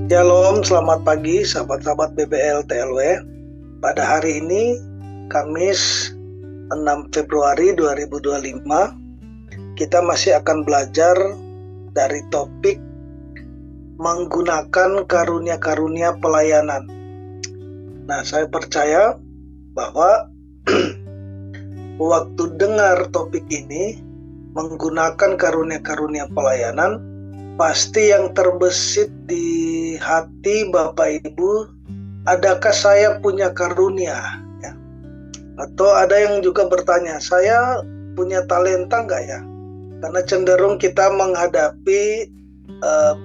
Shalom, selamat pagi sahabat-sahabat BBL TLW. Pada hari ini, Kamis 6 Februari 2025, kita masih akan belajar dari topik menggunakan karunia-karunia pelayanan. Nah, saya percaya bahwa waktu dengar topik ini, menggunakan karunia-karunia pelayanan, pasti yang terbesit di hati Bapak Ibu, adakah saya punya karunia? Ya. Atau ada yang juga bertanya, saya punya talenta nggak ya? Karena cenderung kita menghadapi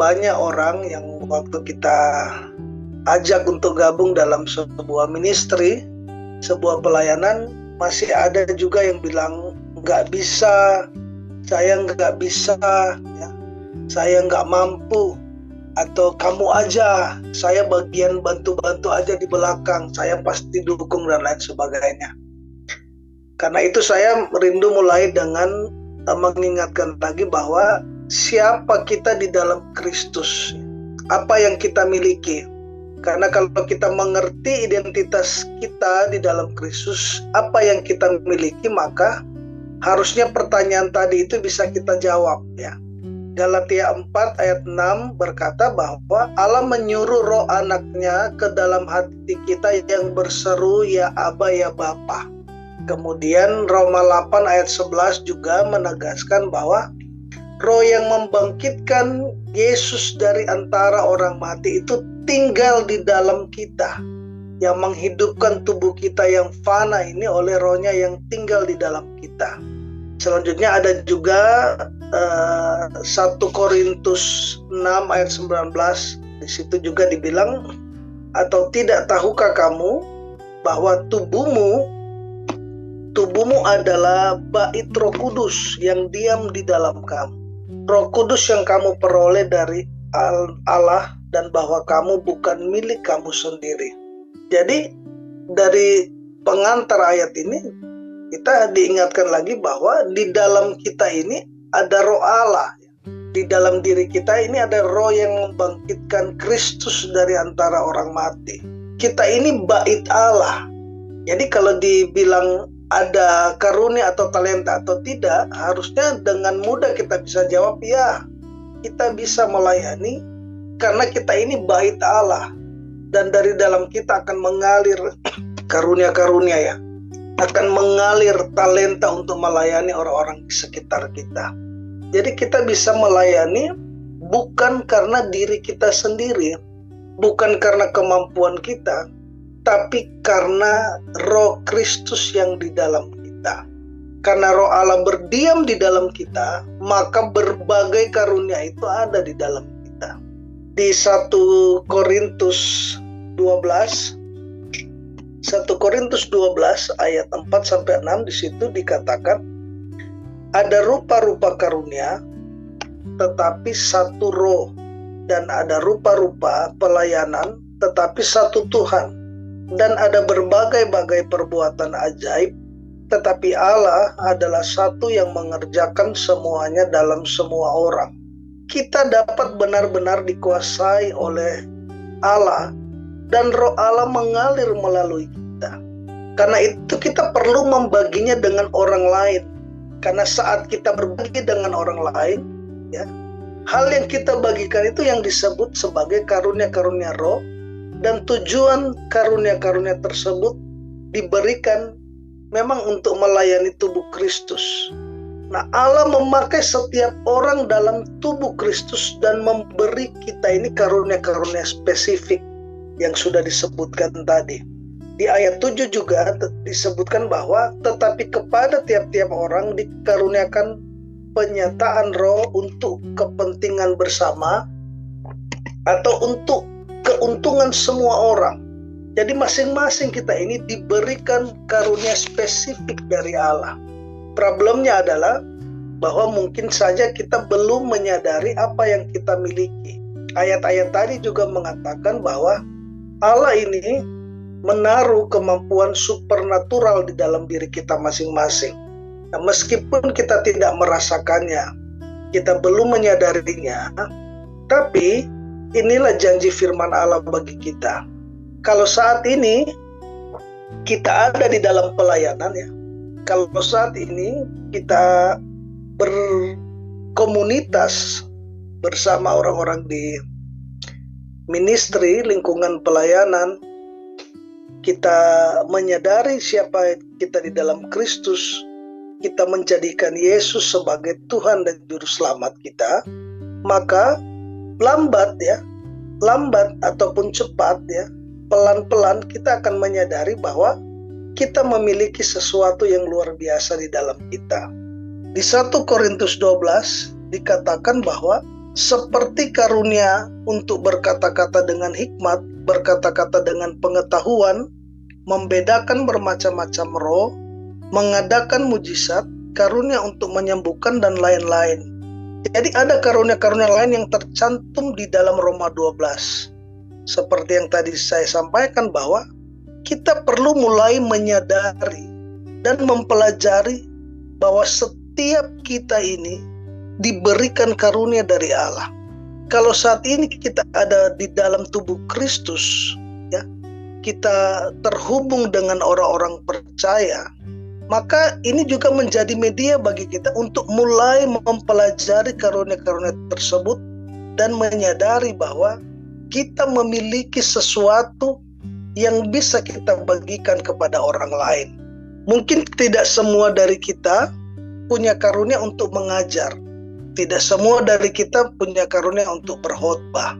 banyak orang yang waktu kita ajak untuk gabung dalam sebuah ministry, sebuah pelayanan, masih ada juga yang bilang nggak bisa, saya nggak bisa, ya. Saya nggak mampu, atau kamu aja, saya bagian bantu-bantu aja di belakang, saya pasti dukung dan lain sebagainya. Karena itu saya rindu mulai dengan mengingatkan lagi bahwa siapa kita di dalam Kristus, apa yang kita miliki. Karena kalau kita mengerti identitas kita di dalam Kristus, apa yang kita miliki, maka harusnya pertanyaan tadi itu bisa kita jawab, ya. Galatia 4 ayat 6 berkata bahwa Allah menyuruh roh anaknya ke dalam hati kita yang berseru, ya Aba, ya Bapa. Kemudian Roma 8 ayat 11 juga menegaskan bahwa roh yang membangkitkan Yesus dari antara orang mati itu tinggal di dalam kita, yang menghidupkan tubuh kita yang fana ini oleh rohnya yang tinggal di dalam kita. Selanjutnya ada juga 1 Korintus 6 ayat 19, di situ juga dibilang, atau tidak tahukah kamu bahwa tubuhmu adalah bait Roh Kudus yang diam di dalam kamu, Roh Kudus yang kamu peroleh dari Allah, dan bahwa kamu bukan milik kamu sendiri. Jadi dari pengantar ayat ini kita diingatkan lagi bahwa di dalam kita ini ada roh Allah. Di dalam diri kita ini ada roh yang membangkitkan Kristus dari antara orang mati. Kita ini bait Allah. Jadi kalau dibilang ada karunia atau talenta atau tidak, harusnya dengan mudah kita bisa jawab, ya, kita bisa melayani karena kita ini bait Allah. Dan dari dalam kita akan mengalir karunia-karunia, ya, akan mengalir talenta untuk melayani orang-orang di sekitar kita. Jadi kita bisa melayani bukan karena diri kita sendiri, bukan karena kemampuan kita, tapi karena roh Kristus yang di dalam kita. Karena roh Allah berdiam di dalam kita, maka berbagai karunia itu ada di dalam kita. Di 1 Korintus 12 ayat 4-6 di situ dikatakan, ada rupa-rupa karunia, tetapi satu roh, dan ada rupa-rupa pelayanan, tetapi satu Tuhan, dan ada berbagai-bagai perbuatan ajaib, tetapi Allah adalah satu yang mengerjakan semuanya dalam semua orang. Kita dapat benar-benar dikuasai oleh Allah, dan roh Allah mengalir melalui kita. Karena itu kita perlu membaginya dengan orang lain. Karena saat kita berbagi dengan orang lain, ya, hal yang kita bagikan itu yang disebut sebagai karunia-karunia roh, dan tujuan karunia-karunia tersebut diberikan memang untuk melayani tubuh Kristus. Nah, Allah memakai setiap orang dalam tubuh Kristus dan memberi kita ini karunia-karunia spesifik yang sudah disebutkan tadi. Di ayat 7 juga disebutkan bahwa tetapi kepada tiap-tiap orang dikaruniakan penyataan roh untuk kepentingan bersama atau untuk keuntungan semua orang. Jadi masing-masing kita ini diberikan karunia spesifik dari Allah. Problemnya adalah bahwa mungkin saja kita belum menyadari apa yang kita miliki. Ayat-ayat tadi juga mengatakan bahwa Allah ini menaruh kemampuan supernatural di dalam diri kita masing-masing. Nah, meskipun kita tidak merasakannya, kita belum menyadarinya, tapi inilah janji firman Allah bagi kita. Kalau saat ini kita ada di dalam pelayanan ya, kalau saat ini kita berkomunitas bersama orang-orang di ministry, lingkungan pelayanan, kita menyadari siapa kita di dalam Kristus, kita menjadikan Yesus sebagai Tuhan dan Juru Selamat kita, maka lambat ataupun cepat ya, pelan-pelan kita akan menyadari bahwa kita memiliki sesuatu yang luar biasa di dalam kita. Di 1 Korintus 12 dikatakan bahwa seperti karunia untuk berkata-kata dengan hikmat, berkata-kata dengan pengetahuan, membedakan bermacam-macam roh, mengadakan mujizat, karunia untuk menyembuhkan dan lain-lain. Jadi ada karunia-karunia lain yang tercantum di dalam Roma 12. Seperti yang tadi saya sampaikan bahwa kita perlu mulai menyadari dan mempelajari bahwa setiap kita ini diberikan karunia dari Allah. Kalau saat ini kita ada di dalam tubuh Kristus, ya, kita terhubung dengan orang-orang percaya, maka ini juga menjadi media bagi kita untuk mulai mempelajari karunia-karunia tersebut dan menyadari bahwa kita memiliki sesuatu yang bisa kita bagikan kepada orang lain. Mungkin tidak semua dari kita punya karunia untuk mengajar. Tidak semua dari kita punya karunia untuk berkhotbah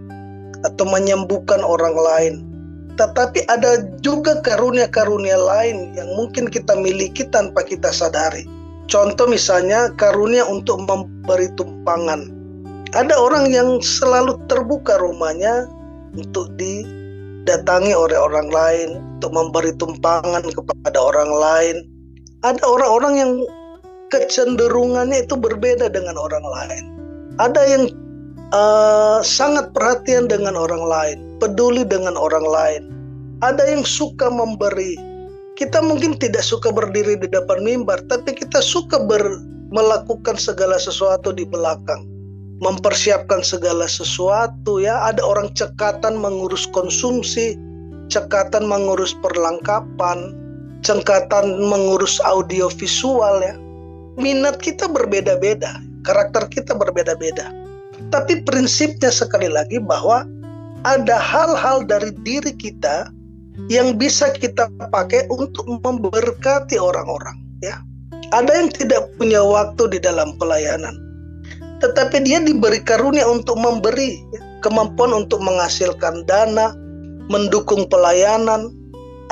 atau menyembuhkan orang lain. Tetapi ada juga karunia-karunia lain yang mungkin kita miliki tanpa kita sadari. Contoh misalnya karunia untuk memberi tumpangan. Ada orang yang selalu terbuka rumahnya untuk didatangi oleh orang lain, untuk memberi tumpangan kepada orang lain. Ada orang-orang yang kecenderungannya itu berbeda dengan orang lain. Ada yang sangat perhatian dengan orang lain, peduli dengan orang lain. Ada yang suka memberi. Kita mungkin tidak suka berdiri di depan mimbar, tapi kita suka melakukan segala sesuatu di belakang, mempersiapkan segala sesuatu ya. Ada orang cekatan mengurus konsumsi, cekatan mengurus perlengkapan, cekatan mengurus audio visual ya. Minat kita berbeda-beda, karakter kita berbeda-beda. Tapi prinsipnya sekali lagi bahwa ada hal-hal dari diri kita yang bisa kita pakai untuk memberkati orang-orang ya. Ada yang tidak punya waktu di dalam pelayanan, tetapi dia diberi karunia untuk memberi ya, kemampuan untuk menghasilkan dana, mendukung pelayanan.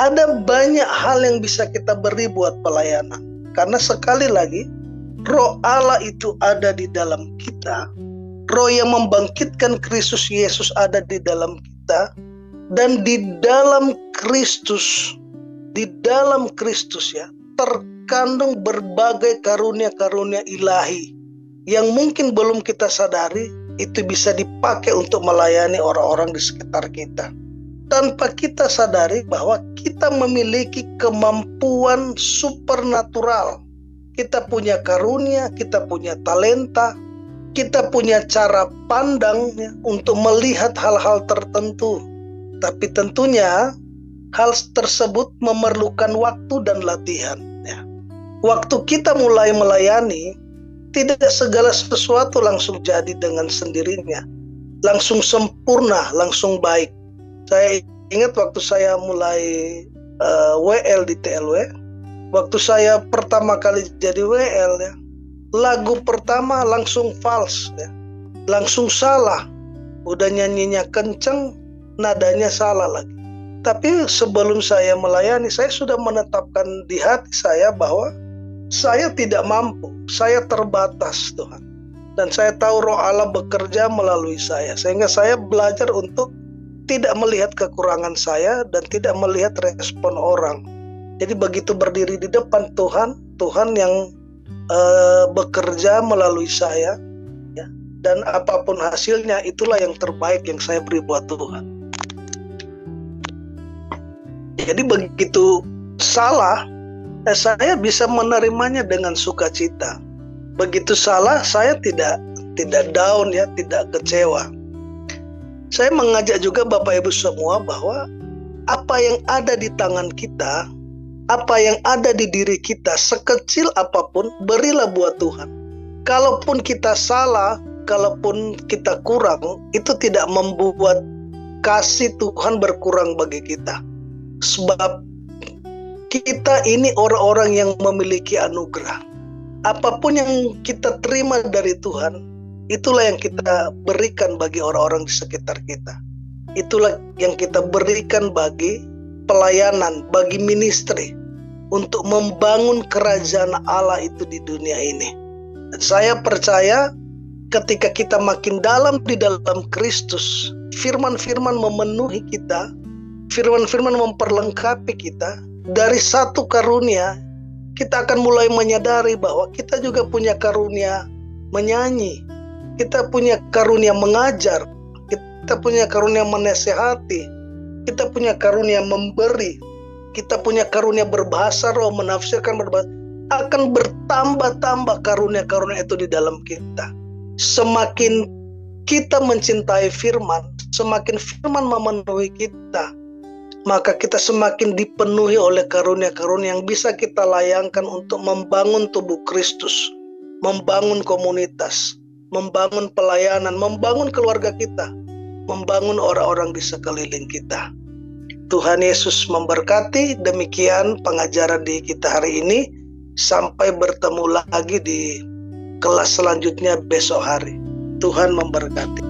Ada banyak hal yang bisa kita beri buat pelayanan. Karena sekali lagi, Roh Allah itu ada di dalam kita. Roh yang membangkitkan Kristus Yesus ada di dalam kita. Dan di dalam Kristus ya, terkandung berbagai karunia-karunia ilahi yang mungkin belum kita sadari itu bisa dipakai untuk melayani orang-orang di sekitar kita. Tanpa kita sadari bahwa kita memiliki kemampuan supernatural. Kita punya karunia, kita punya talenta, kita punya cara pandang ya, untuk melihat hal-hal tertentu. Tapi tentunya hal tersebut memerlukan waktu dan latihan ya. Waktu kita mulai melayani, tidak segala sesuatu langsung jadi dengan sendirinya, langsung sempurna, langsung baik. Saya ingat waktu saya mulai WL di TLW, waktu saya pertama kali jadi WL ya, lagu pertama langsung false ya, langsung salah. Udah nyanyinya kenceng, nadanya salah lagi. Tapi sebelum saya melayani, saya sudah menetapkan di hati saya bahwa saya tidak mampu, saya terbatas Tuhan. Dan saya tahu Roh Allah bekerja melalui saya, sehingga saya belajar untuk tidak melihat kekurangan saya dan tidak melihat respon orang. Jadi begitu berdiri di depan Tuhan, Tuhan yang bekerja melalui saya ya. Dan apapun hasilnya, itulah yang terbaik yang saya beri buat Tuhan. Jadi begitu salah, saya bisa menerimanya dengan sukacita. Begitu salah, saya tidak down ya, tidak kecewa. Saya mengajak juga Bapak Ibu semua bahwa apa yang ada di tangan kita, apa yang ada di diri kita, sekecil apapun, berilah buat Tuhan. Kalaupun kita salah, kalaupun kita kurang, itu tidak membuat kasih Tuhan berkurang bagi kita. Sebab kita ini orang-orang yang memiliki anugerah. Apapun yang kita terima dari Tuhan, itulah yang kita berikan bagi orang-orang di sekitar kita. Itulah yang kita berikan bagi pelayanan, bagi ministry, untuk membangun kerajaan Allah itu di dunia ini. Dan saya percaya ketika kita makin dalam di dalam Kristus, firman-firman memenuhi kita, firman-firman memperlengkapi kita, dari satu karunia, kita akan mulai menyadari bahwa kita juga punya karunia menyanyi, kita punya karunia mengajar, kita punya karunia menasehati, kita punya karunia memberi, kita punya karunia berbahasa roh, menafsirkan berbahasa. Akan bertambah-tambah karunia-karunia itu di dalam kita. Semakin kita mencintai firman, semakin firman memenuhi kita, maka kita semakin dipenuhi oleh karunia-karunia yang bisa kita layangkan untuk membangun tubuh Kristus, membangun komunitas, membangun pelayanan, membangun keluarga kita, membangun orang-orang di sekeliling kita. Tuhan Yesus memberkati. Demikian pengajaran di kita hari ini. Sampai bertemu lagi di kelas selanjutnya besok hari. Tuhan memberkati.